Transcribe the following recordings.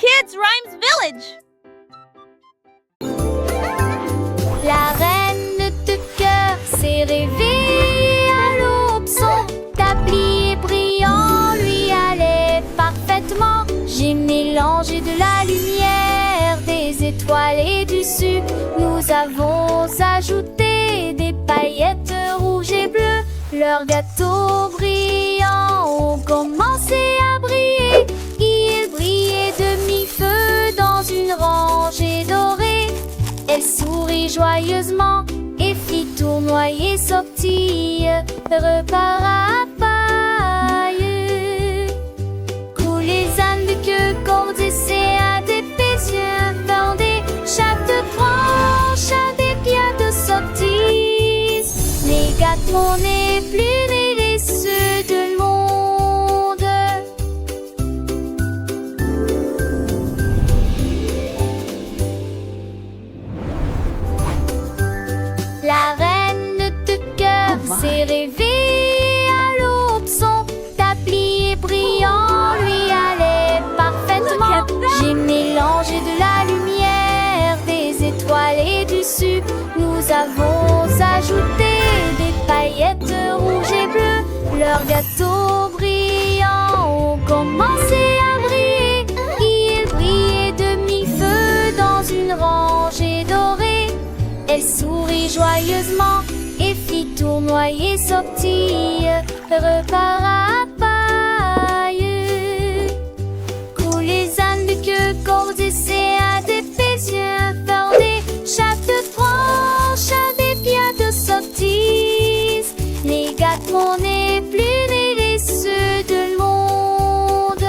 Kids Rhymes Village. La reine de cœur s'est réveillée à l'aube. Son tablier brillant lui allait parfaitement. J'ai mélangé de la lumière, des étoiles et du sucre. Nous avons ajouté des paillettes rouges et bleues. Leurs gâteaux brillants ont commencé à briller. Ils brillaient de mi-feu dans une rangée dorée. Elle sourit joyeusement et fit tournoyer sortie, repas à paille. Coups les ânes de queue, cordes et à des pétiens fendés. Chaque branche a des pieds de sortie. Les gâteaux n'est plus les ceux de monde. La reine de cœur s'est réveillée à l'aube. Son tablier brillant lui allait parfaitement. J'ai mélangé de la lumière, des étoiles et du sucre. Nous avons ajouté des paillettes rouges et bleues. Leurs gâteaux brillants ont commencé à briller. Ils brillaient de mi-feu dans une rangée dorée. Elle sourit joyeusement et fit tournoyer sortie, repas à paille. Coups les ânes de queue, cordes et à des pétiens fendés. Chaque branche a des pieds de sortie. Les gâteaux n'est plus les ceux de monde.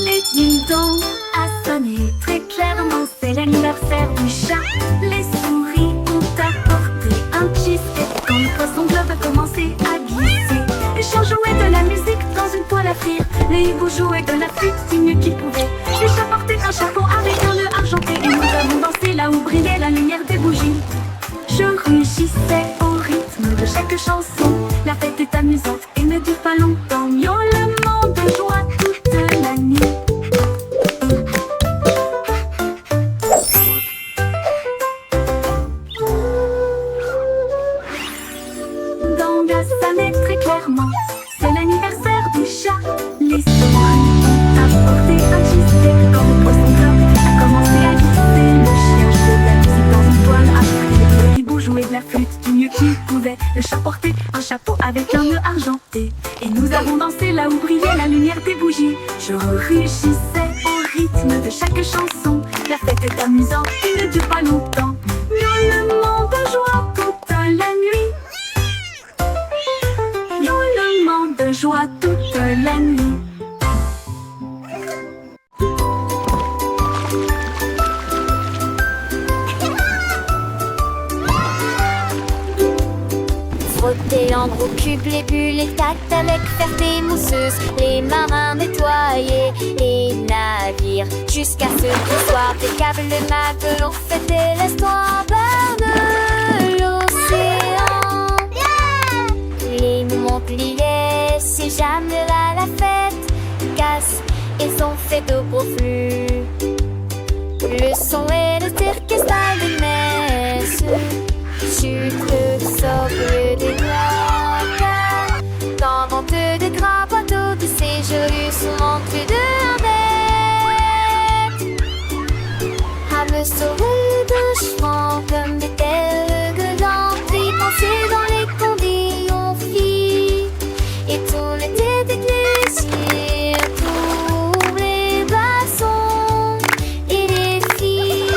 Le ding-dong a sonné très clairement, c'est l'anniversaire du chat. Les souris ont apporté un cheesecake quand le poisson globe a commencé à glisser. Les chiens jouaient de la musique dans une poêle à frire. Les hiboux jouaient de la flûte du mieux qu'ils pouvaient. Les chats portaient un chapeau avec un nœud argenté. Et nous avons dansé là où brillait la lumière des bougies. Je rugissais au rythme de chaque chanson. La fête est amusante et ne dure pas longtemps. Miaulement de joie toute la nuit. Dans la sonne très clairement, c'est l'anniversaire du chat. Les souris ont apporté un cheesecake quand le poisson globe a commencé à glisser. Le chien jouait de la musique dans une toile à frire. Le hibou jouait de la flûte du mieux qu'il pouvait. Le chat portait un chapeau avec un nœud argenté. Et nous avons dansé là où brillait la lumière des bougies. Je rugissais au rythme de chaque chanson. La fête est amusante et ne dure pas longtemps. Miaulement de joie toute la nuit. Miaulement de joie toute la nuit. Frotter l'endroit au cube, les bulles, les tactes avec ferté mousseuse. Les marins nettoyaient les navires jusqu'à ce qu'au soir des câbles le matelot fêtait l'histoire de l'océan. Les Montpellier, si jamais à la fête casse, ils ont fait de gros flux. Le son et le cirque installent des messes. Chute de socle des glaces, dans vente de gras bateaux de séjour, souvent plus de 1 mètre. À me sauver de chevaux comme des telles gueulantes, puis penser dans les conditions filles. Et tout l'été d'éclaircir tous les glaçons et les filles.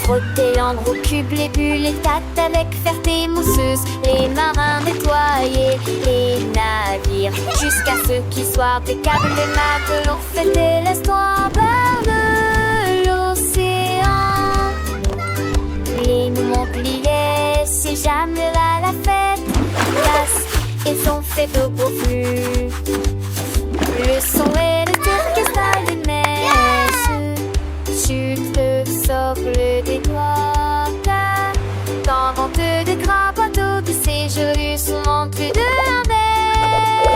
Frotter l'endroit au cube, les bulles, les tactes avec ferté mousseuse. Les marins nettoyaient les navires jusqu'à ce qu'il soit des câbles. Les matelots fêtaient l'histoire de l'océan. Les Montpellier, si jamais à la fête glace. Ils sont faits beaucoup plus. Le son et le orchestre de neige. Sucre socle des doigts. Dans vente de grands bateaux de séjour, souvent plus de 1 mètre.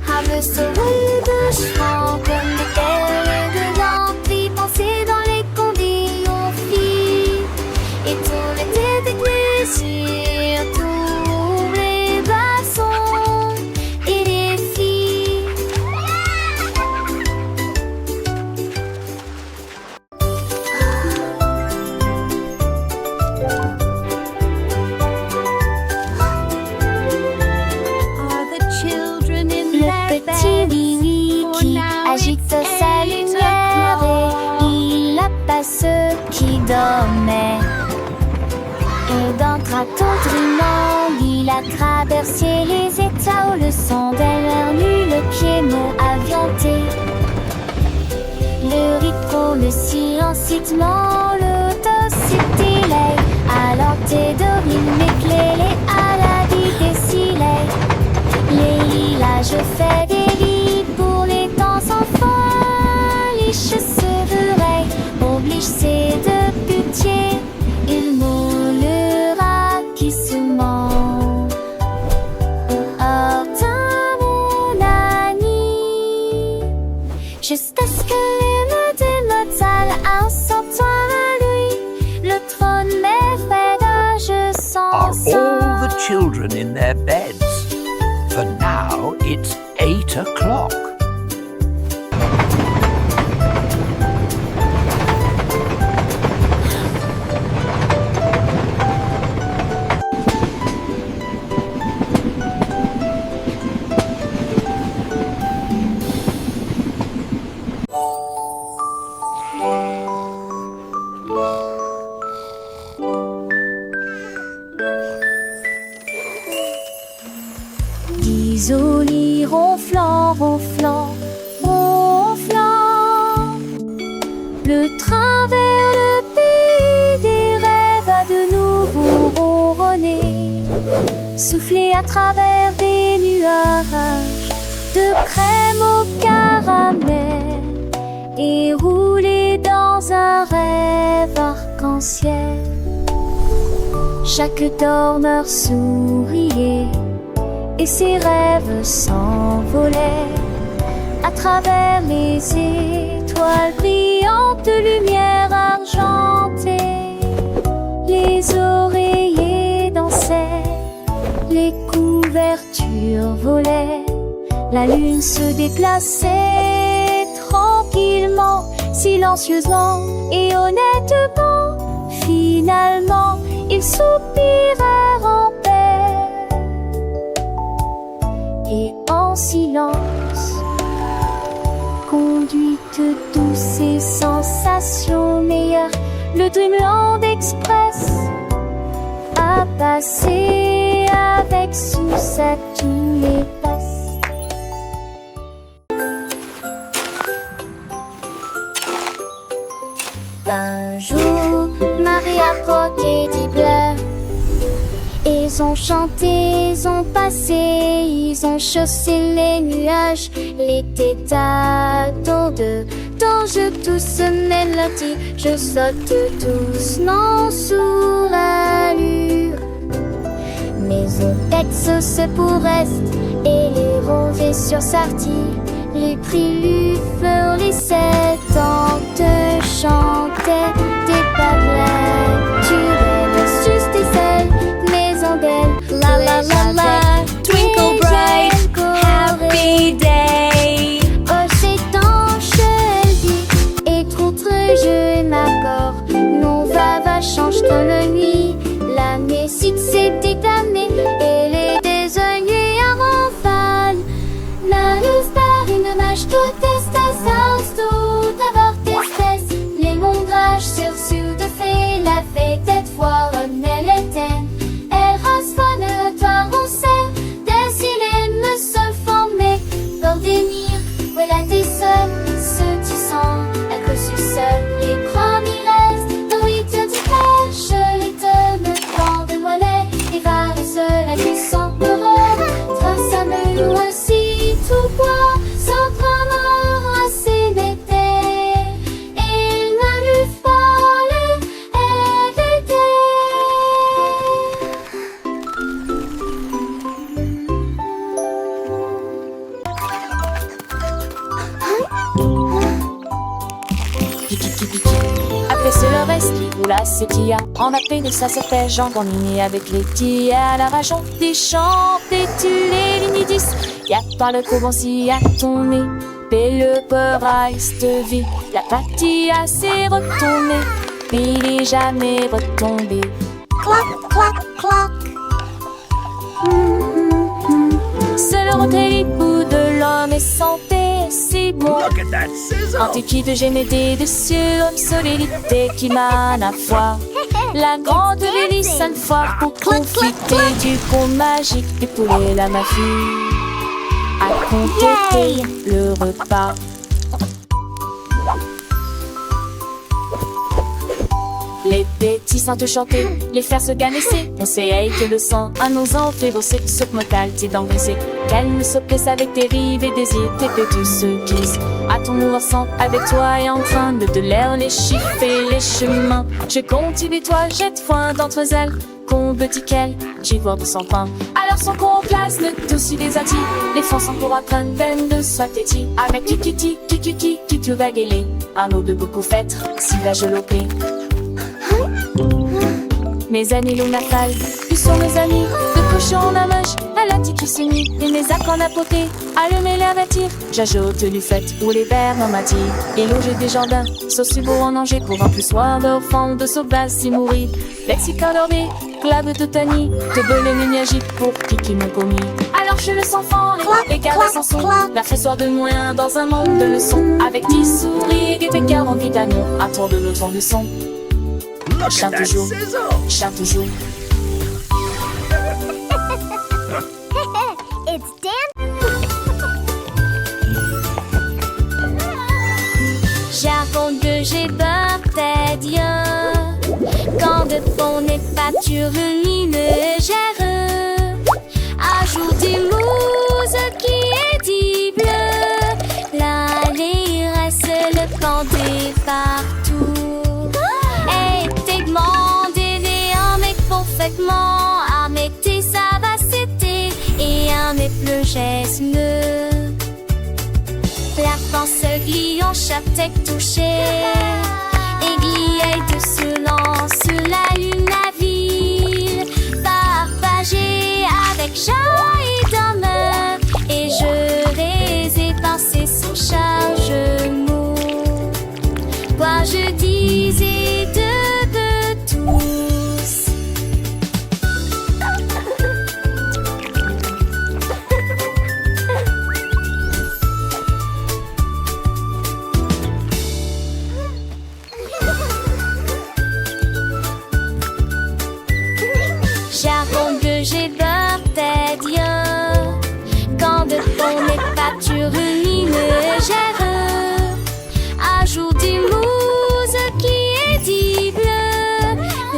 Hamster et de chevaux comme des ailes de lampes, pensées dans les condés en filles. Et tous les têtes d'église, tous les garçons et les filles. Are the children in Le their petit beds? Willy For qui now agite it's sa 8 lumière o'clock. et il appelle ceux qui dormaient. Et d'un traton trinant, il a traversé les états où le sang derrière lui, le pied mot avianté. Le rythme, le silencitement, l'autocité, alors t'es d'orines éclairées à la vie des silets. Les lilas, je fais des lits pour les temps enfants. Les chaussures oblige c'est de pitié. Il moulera qui se ment. Oh, mon ami, jusqu'à ce que les mots de notre salle un sortant à lui. Le trône m'effraie, je Are sens all the children in their beds? For now, it's 8 o'clock. Isolé, ronflant, ronflant, ronflant. Le train vers le pays des rêves a de nouveau ronronné. Soufflé à travers des nuages de crème au caramel et roulé dans un rêve arc-en-ciel. Chaque dormeur souriait et ses rêves s'envolaient à travers les étoiles brillantes de lumière argentée. Les oreillers dansaient, les couvertures volaient, la lune se déplaçait tranquillement, silencieusement et honnêtement. Finalement, ils soupirèrent en paix et en silence, conduite douce et sensations meilleures, le Dreamland Express a passé avec succès tous les passes. Un jour, Maria croquait des bleu. Ils ont chanté, ils ont passé, ils ont chaussé les nuages, les tétards de je tousse mélodie, je saute doucement sous l'allure. Mes oreilles se pour reste et les rosés sur sarti, les prix furent les 7 ans te chantaient des paglettes, tu rêves juste des ailes, maison d'elle, La la la la, twinkle bright, happy day. Oh, c'est tanche, elle dit, et contre je m'accorde. Non, va, change dans la nuit. La musique s'est déclamée, elle est désognée à ronfale. La luz par une mâche, tout est tout d'abord espèce. Les mondrages sur de fait la fête. ses Tia. En appel de ça se fait Jean Grandinier avec les Tia. À la rajon des champs, des les lignes 10. Y'a pas le courbon à ton nez. Et le peur de vie. La Tia s'est retournée. Il est jamais retombé. Clac, clac, clac. C'est le retrait bout de l'homme et santé, c'est bon. Look at that sizzle! Antiquité de génété de cieux, solidité qui mène à foi. La grande hélice une fois pour profiter du conte magique du poulet la mafie. À compléter le repas. Les petits sans te chanter, les faire se ganesser. On sait que le sang à nos ans fait bosser sur mon qualité d'engraisser. Qu'elle ne se plaise avec tes rives et désirs, tes pétus se glissent. À ton mouvement avec toi et en train de l'air les chiffres et les chemins. Je continue toi, jette foin d'entre elles. Qu'on petit qu'elle, j'y vois de son pain. Alors son qu'on place le dessus des attis. Les fonds sont pour apprendre peine de soit téti. Avec tu vas guéler. Un eau de beaucoup fête, si la gelopée. Mes amis l'on affale, ils sont mes amis. De cochon en amage, à la tiki se mit. Et mes accords à poter, allumer l'air bâtir. J'ajoute du fait ou les verres en matière. Et loger des jardins, sauce beau en danger. Pour un plus soir de fond de sauvage si mourir. Lexicon dormé, clave de tani. De belé magique pour qui m'ont commis. Alors je le sens fort, les caresses en son. La fressoir de moins dans un monde de leçons. Avec 10 souris et des 40 vitamines. À tour de l'autre de son. Look at that sizzle! Chante toujours. It's Dan. J'avoue que j'ai peur tes dieux. Quand de fond n'est pas lumineux, gère. Ajoute des mousses qui est dit bleu. L'allée reste le pendé partout. À mettre ça va c'était et un le geste la France glie en chaque tête touchée aiguille de ce lance la lune la ville partagée avec joie et d'honneur et je les ai pensé sous charge mot quoi je disais de j'ai peur tes dieux. Quand de fond n'est pas lumineux, gère. Ajoute des mousses qui est dit bleu.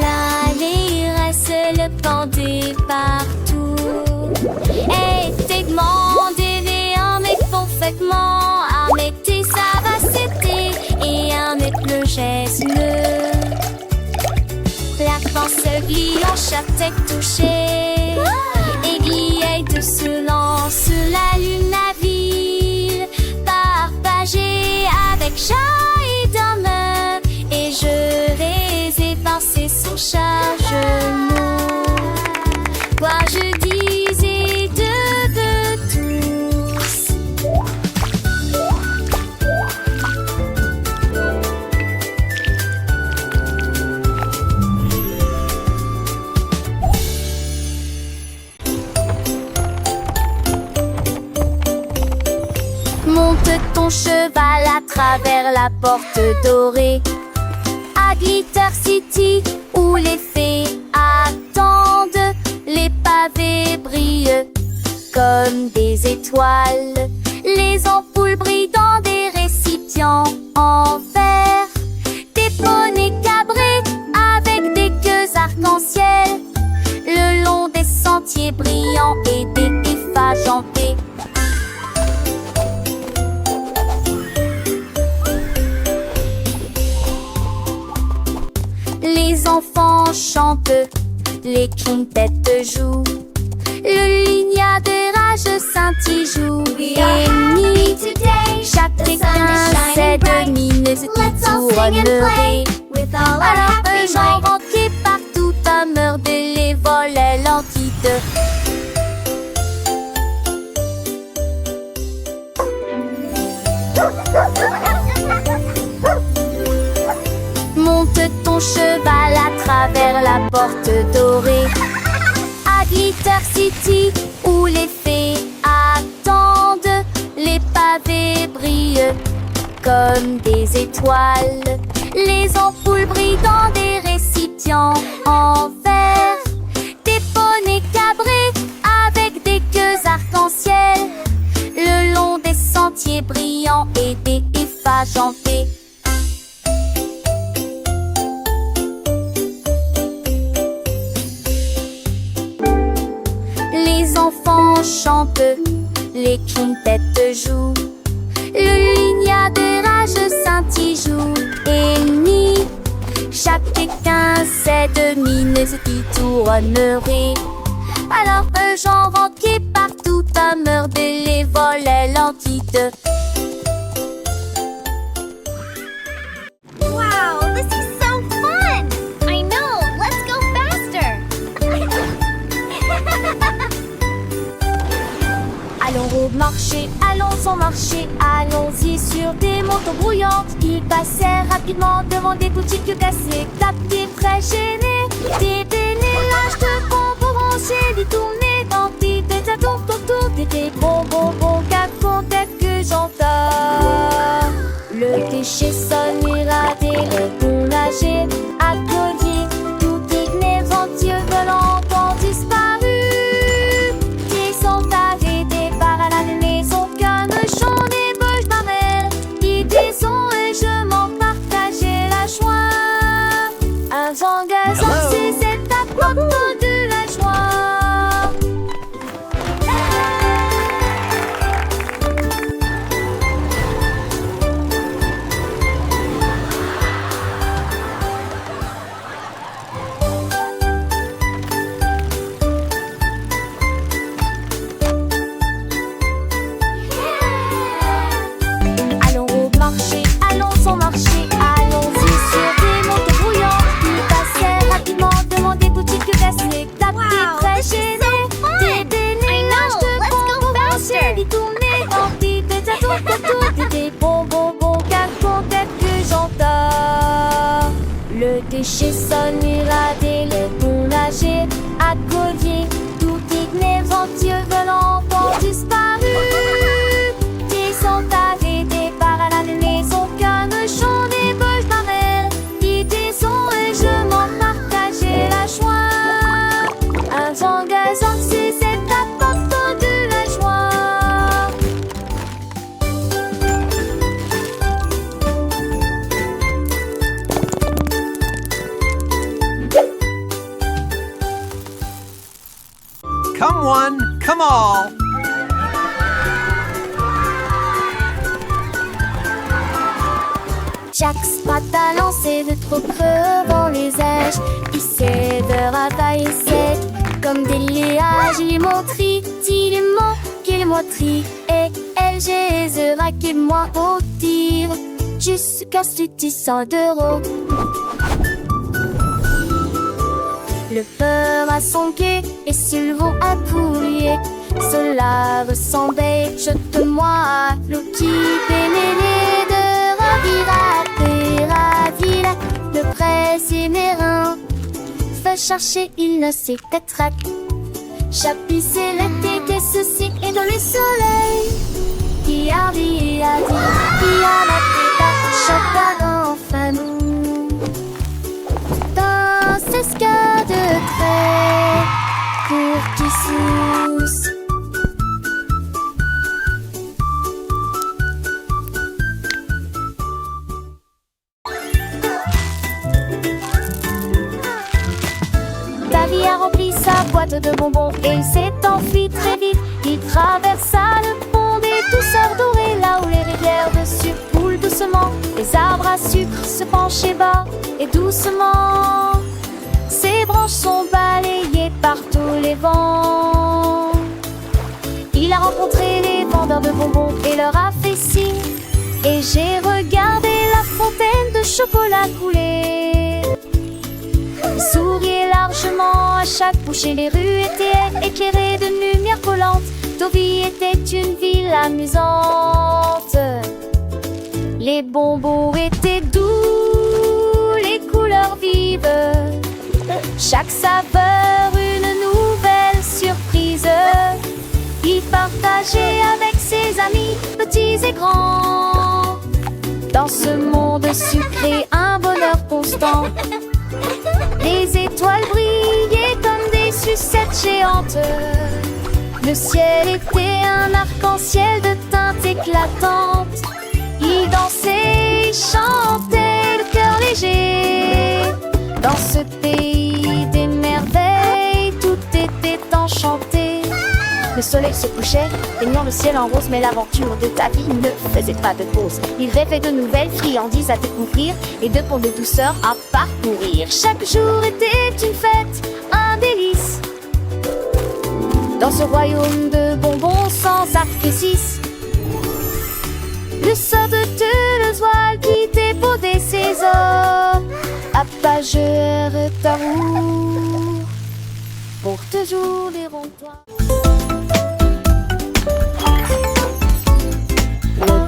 L'allée reste le pendé partout. Et t'es demandé en mais parfaitement. À mettre ça va c'était et à mettre le geste. La France glie en chaque tête touchée aiguille de ce lance la lune la ville partagée avec joie et d'honneur et je les ai pensés sous charge quoi je disais de tous. Monte ton cheval à travers la porte dorée à Glitter City où les fées attendent. Les pavés brillent comme des étoiles. Les ampoules brillent dans des récipients en verre. Des poneys cabrés avec des queues arc-en-ciel le long des sentiers brillants et des griffes argentées. Les enfants chantent, les quintettes jouent, le lignard de rage scintille joue. Et nuit, chaque étincelle de mine se tournerait. with all our Alors happy eux j'en might. rentrais partout à meurder les volets l'entité. Monte ton cheval à travers la porte dorée à Glitter City où les fées attendent. Les pavés brillent comme des étoiles. Les ampoules brillent dans des récipients en verre. Des poneys cabrés avec des queues arc-en-ciel le long des sentiers brillants et des effages en paix. Les enfants chantent, les quintettes jouent, le lignard des rages scintille joue et nuit. Chaque étincelle lumineuse qui tournerait. Alors eux j'en rentrais partout à meurder les volets l'entité. Wow, this is so fun! I know, let's go faster! Allons au marché, allons au marché, allons-y sur des motos brouillantes. Ils passèrent rapidement devant des boutiques cassées, tapés très gênés. Des délélages de bonbons rangés, des tournées d'antiques, des tour autour, des bonbons qu'acontaient que j'entends. Le déchet sonne irradé, le bon nager, à collier, tout est ventieux volants ont disparu. Ils sont arrêtés par la maison, canechon des bouches d'arrêt. Ils disent et je m'en partageais la joie. Un vent gazant, c'est cette apporte de la joie. Allons au marché, allons au marché, allons-y sur des motos brouillantes. Ils passèrent rapidement devant des boutiques cassées, tapés Wow, très this is gênés. so fun. Des délélages I know, let's go de bonbons faster. rangés, des tournées d'antiques, des tour autour, des bonbons qu'acontaient que j'entends. Le déchet sonne irradé, le bon nager, à collier, tout est ventieux volant ont disparu. Ils sont arrêtés par la maison, canechon des bouches d'arrêt. Ils disent et je m'en partageais la joie. Un vent gazant, c'est cette apporte de la joie. Come one, come all. Chaque spot a lancé de trop creux dans les aiges. Il s'est de ratailler sec comme des liages. Il montrit, il est mon qu'il montrit. Et elle, j'ai raqué moi au tir. Jusqu'à ce 100 d'euros. Le peur a son quai et Sylvain a pouillé. Cela ressemblait, jette-moi à l'eau qui pénérait de ravira, le presse mes reins. Fait chercher, il ne sait qu'être. Chapissé l'été, que ceci est dans le soleil. Qui a dit, qui a la tête, chaque enfin nous. Dans ce ska de trait, pour qui sousse. Davy a rempli sa boîte de bonbons et il s'est enfui très vite. Il traversa le pont des douceurs dorées, là où les rivières de sucre coulent doucement. Les arbres à sucre se penchaient bas et doucement. Ses branches sont balayées par tous les vents. Il a rencontré les vendeurs de bonbons et leur a fait signe. Et j'ai regardé la fontaine de chocolat couler. Ils souriaient largement à chaque bouchée. Les rues étaient éclairées de lumière collante. Deauville était une ville amusante. Les bonbons étaient doux, les couleurs vives. Chaque saveur une nouvelle surprise. Il partageait avec ses amis, petits et grands. Dans ce monde sucré, un bonheur constant. Les étoiles brillaient comme des sucettes géantes. Le ciel était un arc-en-ciel de teintes éclatantes. Ils dansaient, ils chantaient, le cœur léger. Dans ce pays des merveilles, tout était enchanté. Le soleil se couchait, baignant le ciel en rose. Mais l'aventure de ta vie ne faisait pas de pause. Il rêvait de nouvelles friandises à découvrir et de ponts de douceur à parcourir. Chaque jour était une fête, un délice. Dans ce royaume de bonbons sans sacrifice. Le sort de Toulouse qui débaudait ses os. Apageur d'amour, pour toujours les ronds-toits.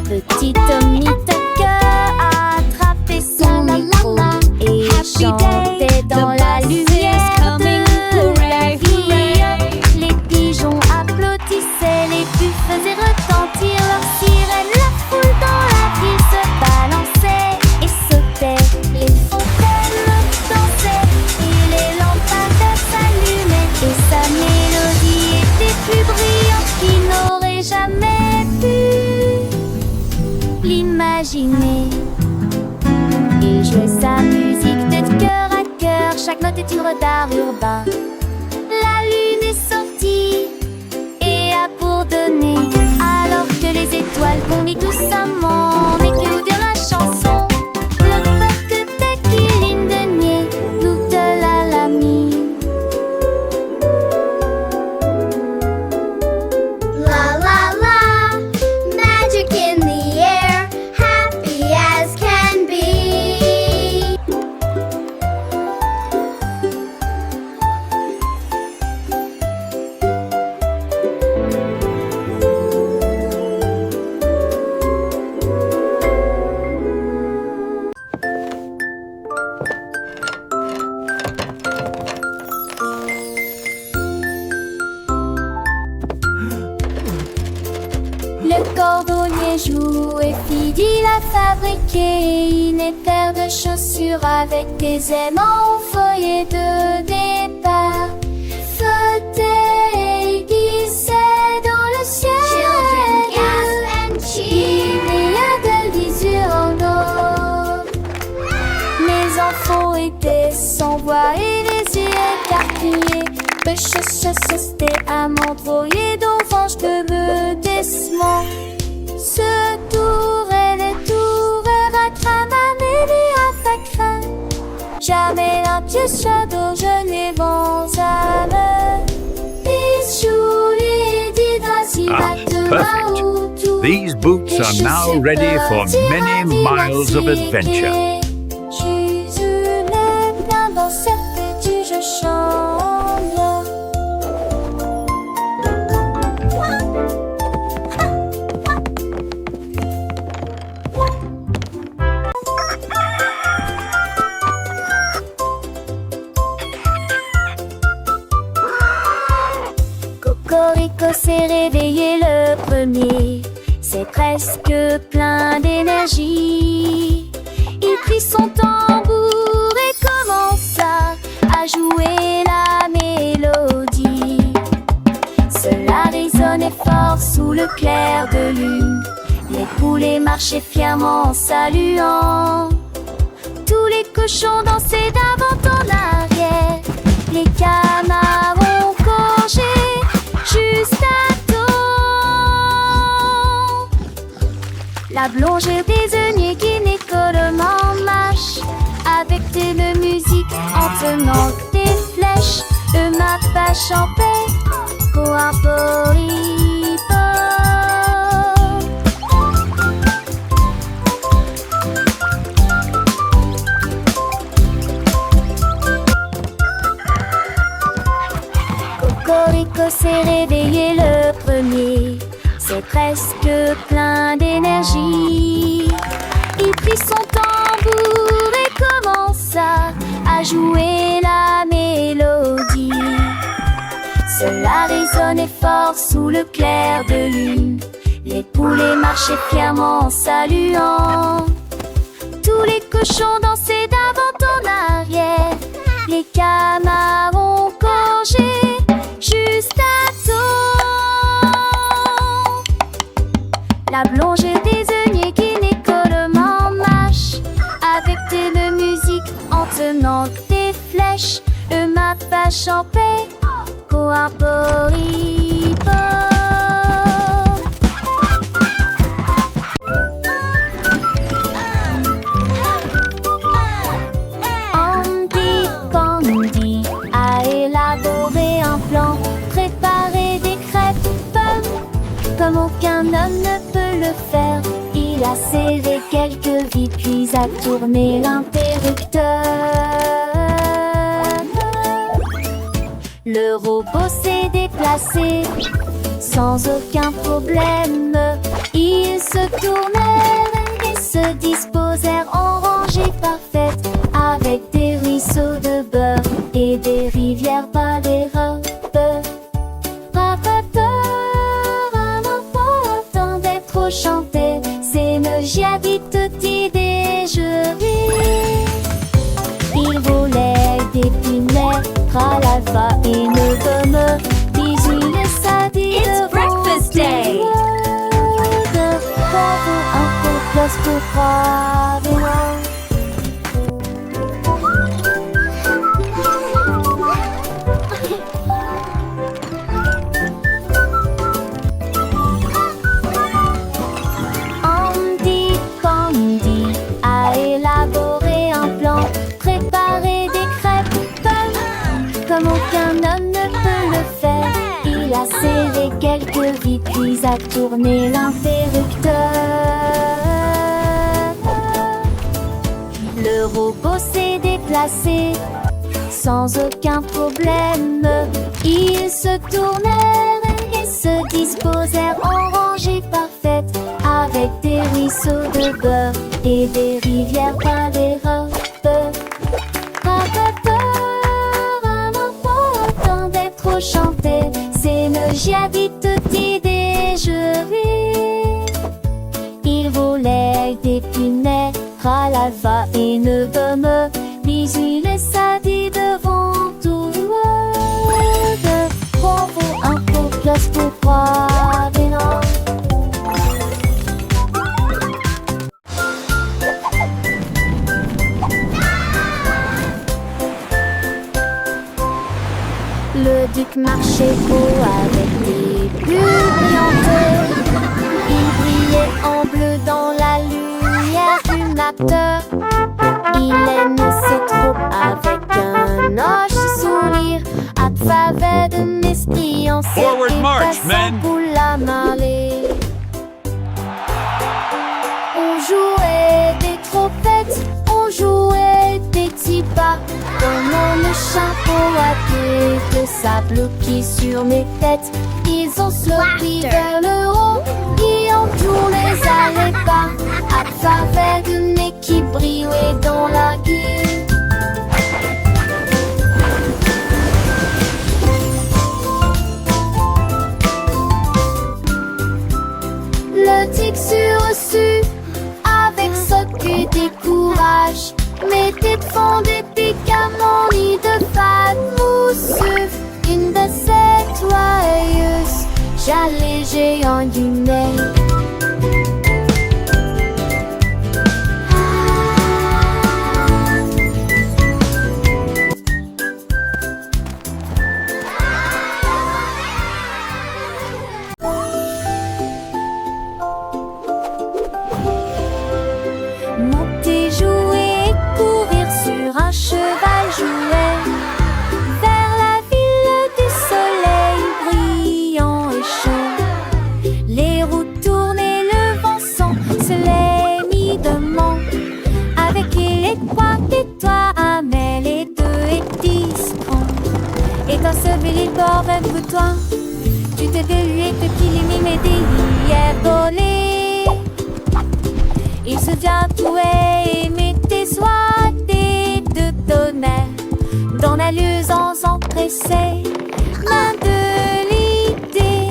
Le petit Tommy Tucker a attrapé son micro et chantait dans la lumière de la vie. Les pigeons applaudissaient, les buffles faisaient retentir leurs sirènes. La foule dans la ville se balançait et sautait. Les fontaines dansaient et les lampadaires s'allumaient. Et sa mélodie était plus brillante qu'il n'aurait jamais pu l'imaginer. Il jouait sa musique de cœur à cœur. Chaque note est une œuvre d'art urbain. La lune est sortie et a bourdonné, alors que les étoiles vomissent doucement. Mais que dire la chanson? Le fait que t'es qui ligne de nier, nous te l'a mis. La la la, magic in the air, happy as can be. Le cordonnier joue et Fidi l'a fabriqué. Une paire de chaussures avec des aimants au feuillet de départ. Flottait et glissait dans le ciel. Children gasp and cheer. Il y a de l'usure en eau. Mes enfants étaient sans voix et les yeux écarquillés. Le c'était à m'envoyer d'orange de bedessement. Ce tour et les tours à cramaner à facrin. Jamais un pied shadow, je n'ai vent à me. Perfect. These boots are now ready for many miles of adventure. Jésus n'est bien dans cette petite je chante. Cocorico s'est réveillé le premier. C'est presque plein d'énergie. Il prit son tambour et commença à jouer la mélodie. Cela résonnait fort sous le clair de lune. Les poulets marchaient fièrement en saluant. Tous les cochons dansaient d'avant en arrière. Les canards ont congé juste à temps. La blongère désignée qui écolement marche avec de musique en tenant des flèches. Le mappa chantait pour un poripo. Cocorico s'est réveillé le premier. C'est presque plein d'énergie. Il prit son tambour et commença à jouer la mélodie. Cela résonnait fort sous le clair de lune. Les poulets marchaient fièrement en saluant. Tous les cochons dansaient d'avant en arrière. Les canards ont gorgé juste à temps. La blonde désignait gynécolement marche avec de musique en tenant des flèches. Le mappa champait coarporipo. Andy Candy a élaboré un plan, préparé des crêpes pommes comme aucun homme ne peut le faire. Il a serré quelques vis puis a tourné l'interrupteur. Le robot s'est déplacé sans aucun problème. Ils se tournèrent et se disposèrent en rangée parfaite, avec des ruisseaux de beurre et des rivières par les robes. Attendait trop chanter, c'est me giadi tutti déjeuner. Il volait des pinets, ralava et ne gomme. Bisous les sadis. It's breakfast day. Un peu plus pour croire. Andy Candy a élaboré un plan, préparé des crêpes pommes comme aucun homme ne peut le faire. Il a serré quelques vis puis a tourné l'interrupteur. Le robot s'est déplacé sans aucun problème. Ils se tournèrent et se disposèrent en rangée parfaite, avec des ruisseaux de beurre et des rivières par les robes. Attendait trop chanter, c'est me giadi tutti déjeuner. Il volait des pinets, ralava et ne gomme. Bisous les sadis devant tout le monde. Bravo, un peu plus pour croire, mais non. Le duc marchait beau avec des bulles brillantes. Il brillait en bleu dans la lumière du matin. Il aime ses troupes avec un hoche sourire, à travers de mesquillons, Forward march, men. pour la marée. On jouait des trompettes, on jouait des petits pas, donnant le chapeau à pied de sable qui sur mes têtes. Ils ont sloppy vers le haut, et on joue les allées pas, à travers de nez qui brillait dans la guille. Le tic sur-reçu, avec socu des courage, mettait de fond des piquaments ni de fat mousseux. Une de ces joyeuses, j'allais géant du nez. Monter, jouer et courir sur un cheval jouet vers la ville du soleil brillant et chaud. Les enseveli par un bouton. Tu t'es délié depuis les mimes et hier volé. Il se vient tuer, mais tes soins de tonnerre. Dans la luisance empressée, main de l'idée.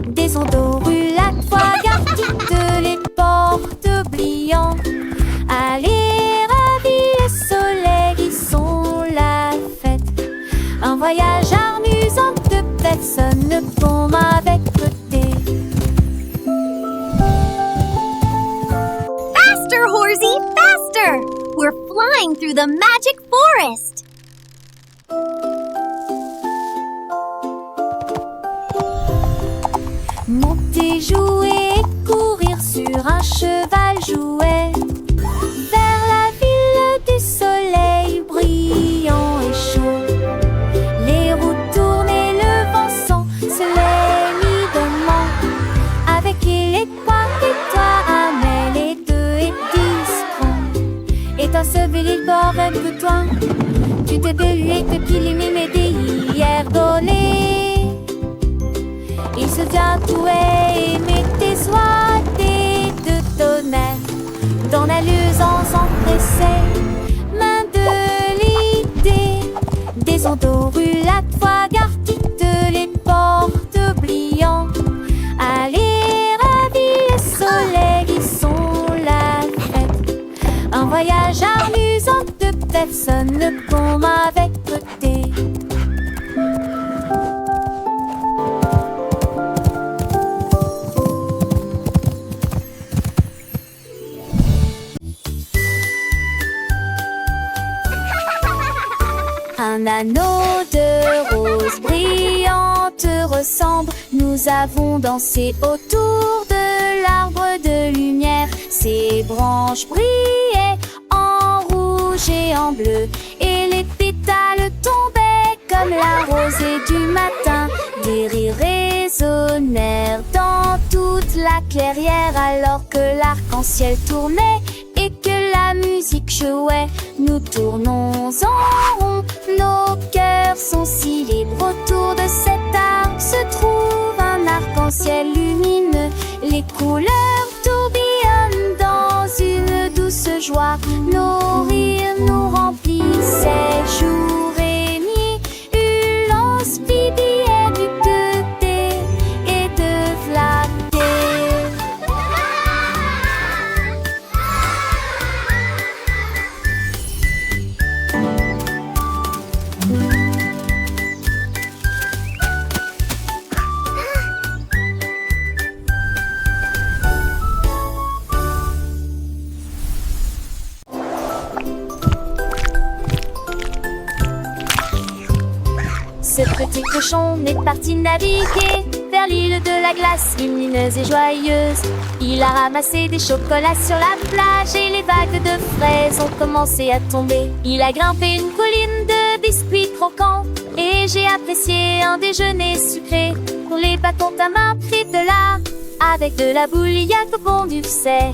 Des ondes roulades, fois garde toutes les portes oubliant. Allez, ravis le soleil, ils sont la fête. Un voyage amusant de personne tombe avec beauté. Faster, Horsey, faster! We're flying through the magic forest. Monter, jouer et courir sur un cheval jouet. Vers la ville du soleil brillant et chaud. Les roues tournent et le vent sent se l'évidemment. Avec les points et toi amène les deux et discrets. Et enseveli par un bouton. Tu t'es délié depuis les mimes et hier volé. Il se vient tuer, mais tes soins de tonnerre. Dans la luisance empressée, main de l'idée. Des ondes roulades, fois garde toutes les portes oubliant. Allez, ravis le soleil, ils sont la fête. Un voyage amusant de personne comme avec beauté. Un anneau de rose brillante ressemble. Nous avons dansé autour de l'arbre de lumière. Ses branches brillaient en rouge et en bleu. Et les pétales tombaient comme la rosée du matin. Des rires résonnèrent dans toute la clairière alors que l'arc-en-ciel tournait et que la musique jouait. Nous tournons en rond, nos cœurs sont si libres. Autour de cet arbre se trouve un arc-en-ciel lumineux. Les couleurs tourbillonnent dans une douce joie. Nos rires nous remplissaient jour et nuit. Hurlant, spidiait du côté et de flatter. Ce petit cochon est parti naviguer vers l'île de la glace, lumineuse et joyeuse. Il a ramassé des chocolats sur la plage et les vagues de fraises ont commencé à tomber. Il a grimpé une colline de biscuits croquants et j'ai apprécié un déjeuner sucré. Pour les bâtons ta main pris de là, avec de la bouilliaque au fond du sait.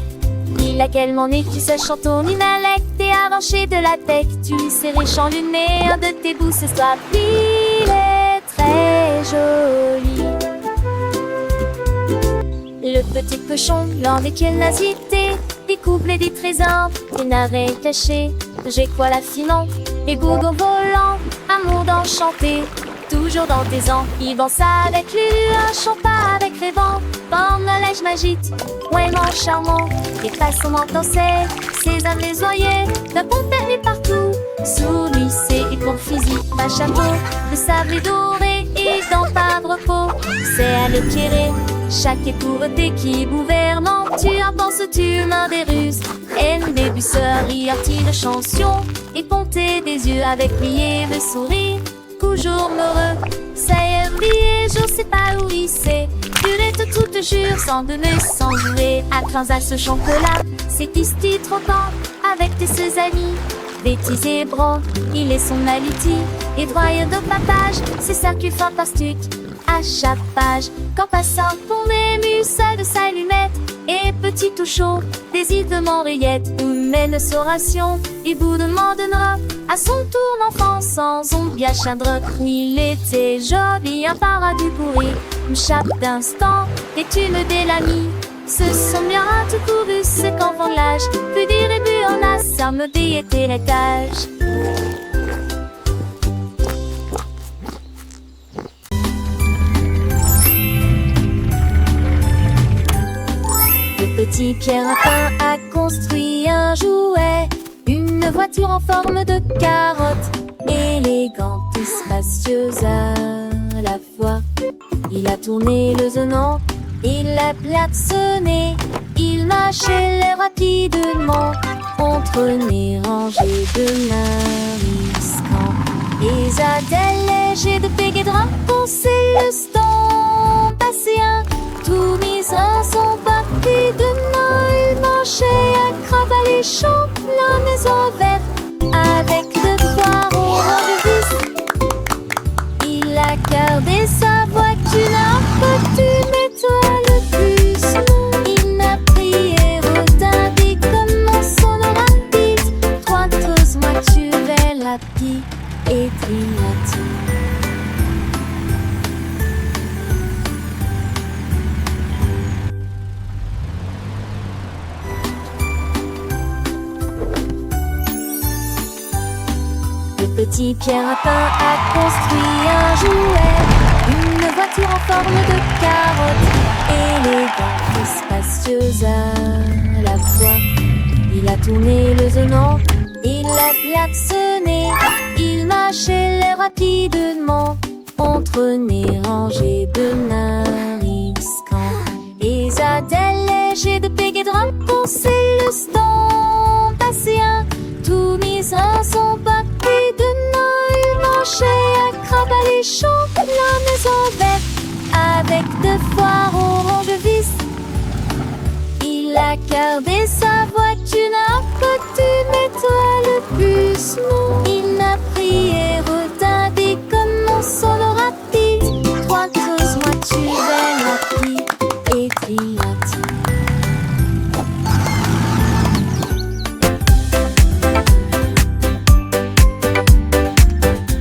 Il a quellement écrit ce chanton inalect et arraché de la tête. Tu lui serrais chanluné un de tes bouts ce soir. Il est très joli. Le petit cochon, l'un desquels n'a cité, découple des trésors, des narets cachés. J'ai quoi l'affinant, et gourgons volants, amour d'enchanté. Toujours dans tes ans, il danse avec lui, un chant pas avec les vents. Comme la neige magique, vraiment charmant. Et façon danser, ses âmes les oyer, d'un bon permis partout. Sous lui, c'est pour fusil, pas chapeau, de sable et doré, et dans pas de repos. C'est à l'éclairer, chaque épouvante qui gouvernant. Tu en penses, tu mains des ruses, haine des busseurs, artis de chansons, et ponter des yeux avec plié de sourire. Toujours heureux, ça y est oublié, je sais pas où il sait. Purette toute jure, sans donner, sans jouer. À 15 à ce chocolat, c'est ici trop temps, avec tes ses amis. Bêtise et bran, il est son aliti. Et droit de papage, c'est circuit fantastique. À chaque page, quand passant, on émue seul de sa lunette. Et petit tout chaud, des îles de Montréal. mène sa ration et vous demandera à son tour l'enfant sans ombre bien chadre. Il était joli, un paradis pourri. Chaque instant est une belle amie. Ce sont bien tout couru, ce qu'enfant l'âge peut dire et but en a s'armeuder était l'étage. Le petit Pierre Lapin a construit un jouet, une voiture en forme de carotte, élégante et spacieuse à la fois. Il a tourné le zonant, il l'a klaxonné, il marchait rapidement entre les rangées de mariscants. Les adèles légers de Péguédrin pensaient le stand passé un tout mis en son parti de main. Il marchait à crabe les champs, la maison verte avec de foires au rang de vis. Il a gardé sa voiture un costume étoile plus long. Il n'a prié retardé comme son rapide. 3 doses voiture rapide et triatique. Le petit Pierre Lapin a construit un jouet, une voiture en forme de carotte, élégante et spacieuse à la fois. Il a tourné le zonant, il l'a klaxonné, il marchait rapidement entre les rangées de mariscants. Les adèles légers de Péguédrin pensaient le stand passé un tout mis en son parti de nain. Il marchait à crabe les champs, la maison verte avec de foires au rang de vis. Il a gardé sa voiture à costume étoile plus long. Il n'a